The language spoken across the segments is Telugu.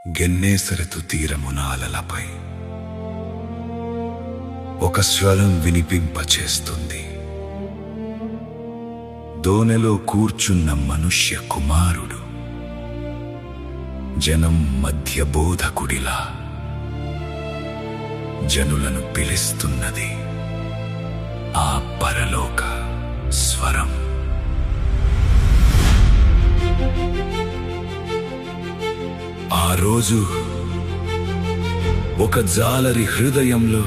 గెన్నేసరతు తీరమున అలలపై ఒక స్వరం వినిపింపచేస్తుంది. దోనెలో కూర్చున్న మనుష్య కుమారుడు జనం మధ్య బోధకుడిలా జనులను పిలుస్తున్నది ఆ పరలోక స్వరం. ఆ రోజు ఒక జాలరి హృదయంలో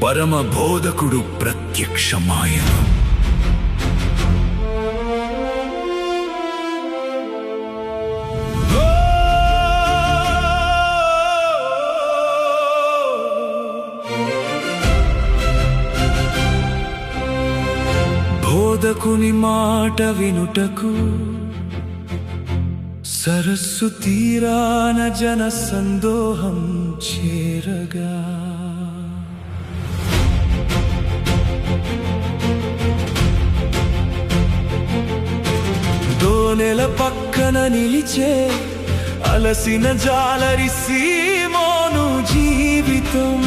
పరమ బోధకుడు ప్రత్యక్షమాయను. బోధకుని మాట వినుటకు సరస్సు తీరాన జన సందోహం చేరగా, దోనెల పక్కన నిలిచే అలసిన జాలరి సీమోను జీవితం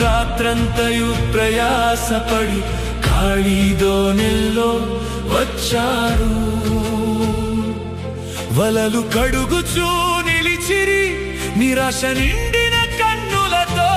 రాత్రంతయు ప్రయాసపడి ఖాళీ దోనెల్లో వచ్చారు. వలలు కడుగుచూ నిలిచిరి నిరాశ నిండిన కన్నులతో.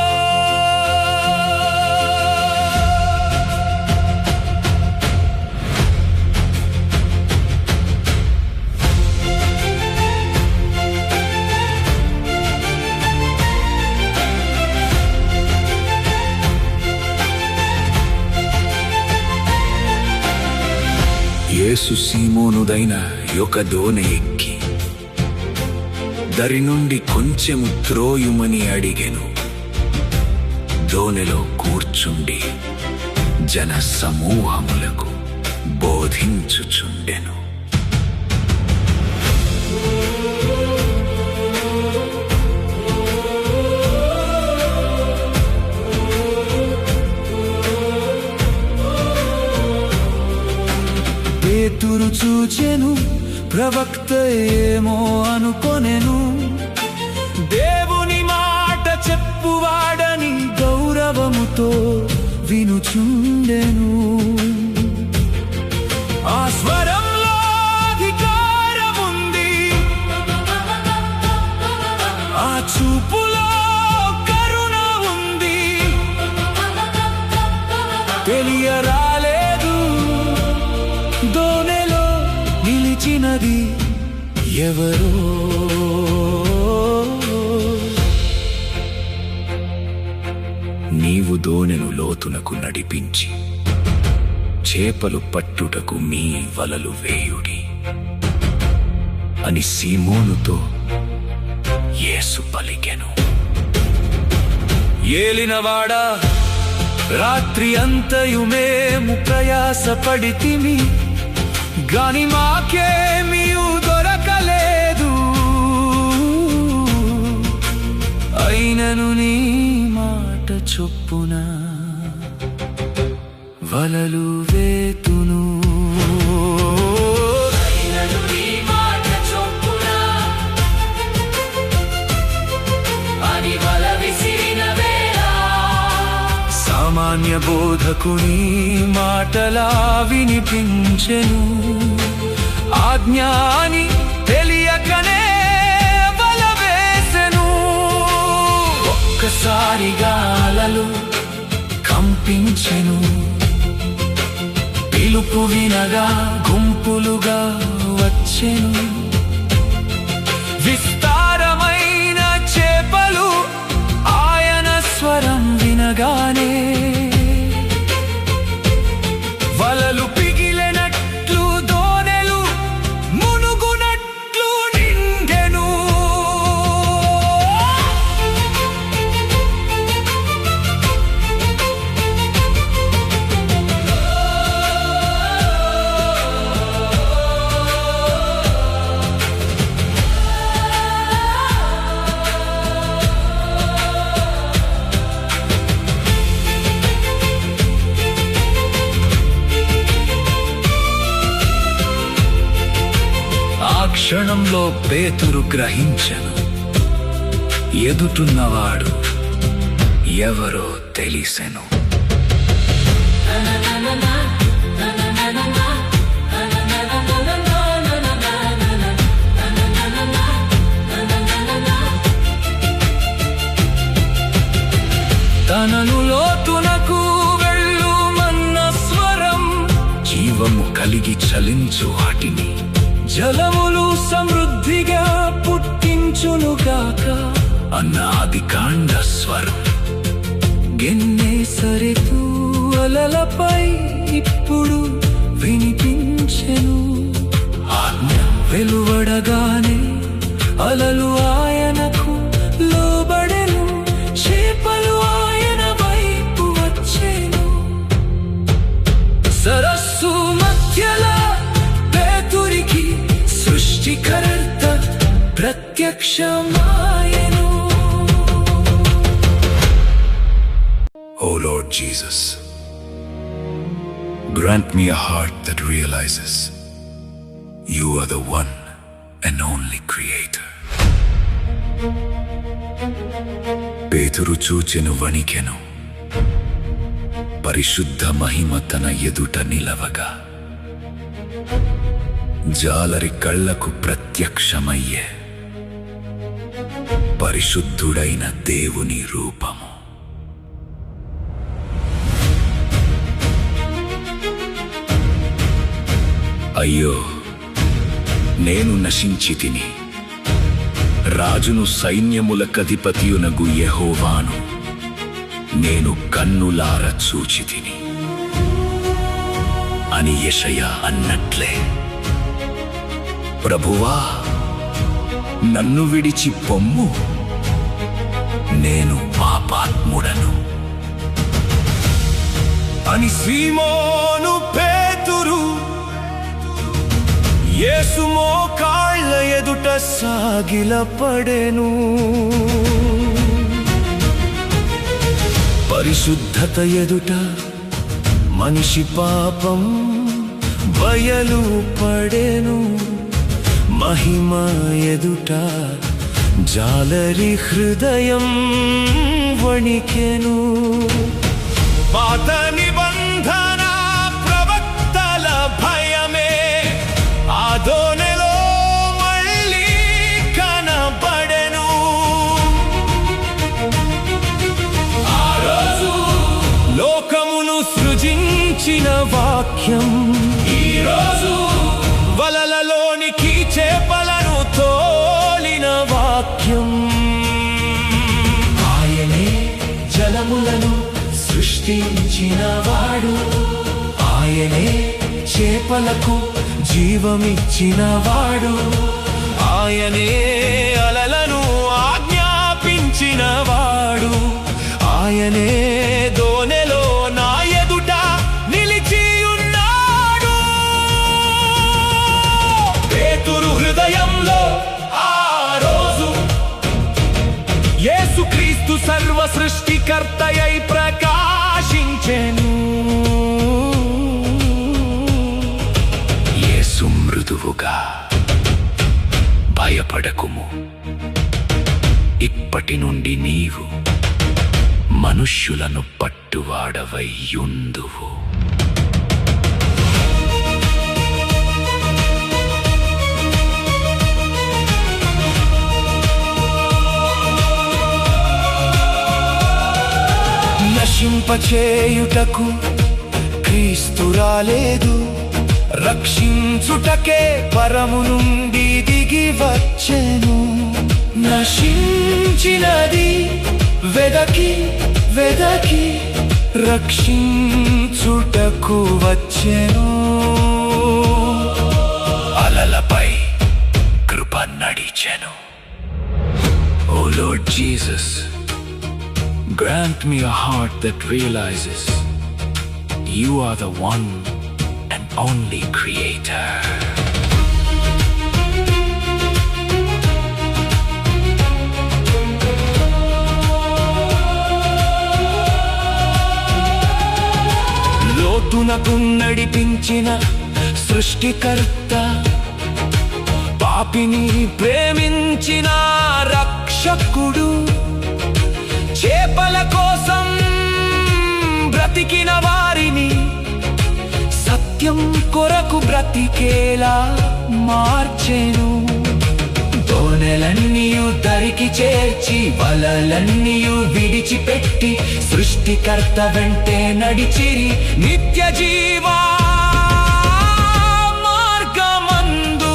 యేసు సీమోనుదైన ఒక దోనె ఎక్కి దరి నుండి కొంచెము త్రోయుమని అడిగెను. దోనెలో కూర్చుండి జన సమూహములకు బోధించుచుండెను. పేతురు చూచెను, ప్రవక్త ఏమో అనుకొనెను. దేవుని మాట చెప్పువాడని గౌరవముతో వినుచుండెను. ఆ స్వరంలో అధికారముంది, ఆ చూపులో కరుణ ఉంది. తెలియరాలేదు దోనెలో నిలిచినది ఎవరో. నీవు దోనెను లోతునకు నడిపించి చేపలు పట్టుటకు మీ వలలు వేయుడి అని సీమోనుతో యేసు పలికెను. ఏలినవాడా, రాత్రి అంతయు మేము ప్రయాసపడితిమి, గాని మాకేమీ దొరకలేదు. అయినను నీ మాట చొప్పున వలలు వేతును. సామాన్య బోధకుని మాటలా వినిపించెను. ఆజ్ఞాని తెలియకనే వల వేసెను. ఒక్కసారిగా అలలు కంపించెను. పిలుపు వినగా గుంపులుగా వచ్చెను. విస్తారమైన చేపలు ఆయన స్వరం వినగానే వలలు పిగిలినట్లు దోనెలు మునుగునట్లు నిండెను. క్షణంలో పేతురు గ్రహించెను, ఎదుటున్నవాడు ఎవరో తెలిసెను. తనను లోతునకు వెళ్ళుమన్న స్వరం, జీవము కలిగి చలించు వాటిని జలములు సమృద్ధిగా పుట్టించునుగాక అన్న ఆదికాండ స్వరం. గెన్నేసరెతు అలలపై ఇప్పుడు వినిపించెను. ఆజ్ఞ వెలువడగానే అలలు ఆయనకు లోబడెను, చేపలు ఆయన వైపు వచ్చెను. సరస్సు మధ్యలో పేతురికి సృష్టికర్త ప్రత్యక్షమాయెను. O Lord Jesus, grant me a heart that realizes you are the one and only Creator. పేతురు చూచెను, వణికెను. పరిశుద్ధ మహిమ తన ఎదుట నిలవగా జాలరి కళ్ళకు ప్రత్యక్షమయ్యే పరిశుద్ధుడైన దేవుని రూపము. అయ్యో, నేను నశించి తిని, రాజును సైన్యములకధిపతియునగు యెహోవాను నేను కన్నులార చూచి తిని అని యెషయా అన్నట్లే, ప్రభువా నన్ను విడిచి పొమ్ము, నేను పాపాత్ముడను అని సీమోను పేతురు యేసు మోకాళ్ళ ఎదుట సాగిలపడెను. పరిశుద్ధత ఎదుట మనిషి పాపం బయలు పడెను. మహిమ ఎదుట జాలరి హృదయం వణికెను. పాత నిబంధన ప్రవక్తల భయమే ఆదోనెలో మళ్ళీ కనబడెను. ఆ రోజు లోకమును సృజించిన వాక్యం ఈరోజు వలలలోనికి చేపలను తోలిన వాక్యం. ఆయనే జలములను సృష్టించిన వాడు, ఆయనే చేపలకు జీవమిచ్చిన వాడు, ఆయనే అలలను ఆజ్ఞాపించిన వాడు, ఆయనే దోనెలో నా ఎదుట నిలిచి ఉన్నాడు. పేతురు హృదయంలో ఆ రోజు యేసుక్రీస్తు సర్వ సృష్టికర్తయై ప్రకాశించెను. యేసు మృదువుగా, భయపడకుము, ఇప్పటి నుండి నీవు మనుష్యులను పట్టువాడవై యుందువు. నశింపచేయుటకు క్రీస్తు రాలేదు, రక్షించుటకే పరము నుండి దిగి వచ్చెను. నశించినది వెదకి వెదకి రక్షించుటకు వచ్చెను. అలలపై కృప నడిచెను. O Lord Jesus, grant me a heart that realizes you are the one and only Creator. లోతునకు నడిపించిన సృష్టికర్త, పాప పాపిని ప్రేమించిన రక్షకుడు, చేపల కోసం బ్రతికిన వారిని సత్యం కొరకు బ్రతికేలా మార్చెను. దోణెలన్నీయు దరికి చేర్చి వలలన్నీయు విడిచిపెట్టి సృష్టికర్త వెంటే నడిచిరి నిత్య జీవా మార్గమందు.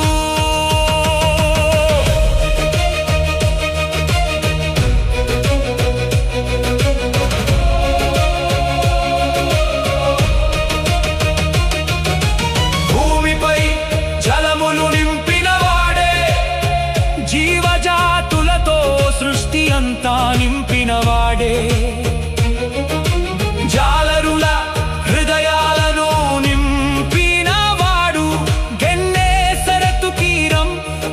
భూమిపై జలములు నింపిన వాడే, జీవజాతులతో సృష్టి అంతా నింపిన వాడే, జాలరుల హృదయాలను నింపిన వాడు, గెన్నేసరతు తీరం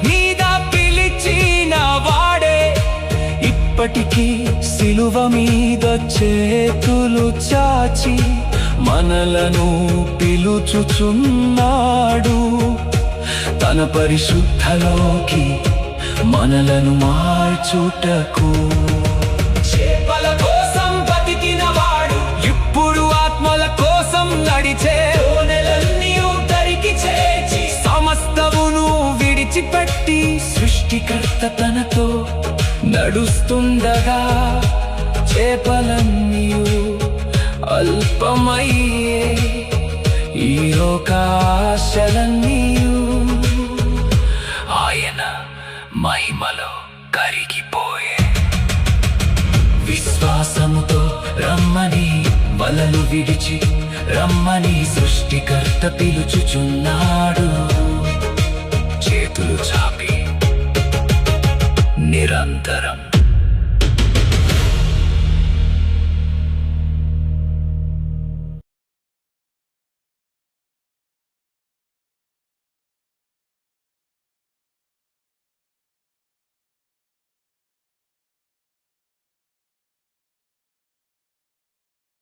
మీద పిలిచిన వాడే, ఇప్పటికీ సిలువ మీద చేతులు చాచి మనలను పిలుచుచున్నాడు. తన పరిశుద్ధలోకి మనలను మార్చుటకు. చేపల కోసం బతికిన వాడు ఇప్పుడు ఆత్మల కోసం నడిచే, దోణెలన్నీయు దరికి చేర్చి సమస్తమును విడిచిపెట్టి సృష్టికర్త తనతో నడుస్తుండగా చేపలన్నీయు అల్పమయ్యే, ఈ లోకాశలన్నీయు ఆయన మహిమలో కరిగిపోయే. విశ్వాసముతో రమ్మని, వలలు విడిచి రమ్మని సృష్టికర్త పిలుచుచున్నాడు. చేతులు చాపి నిరంతరం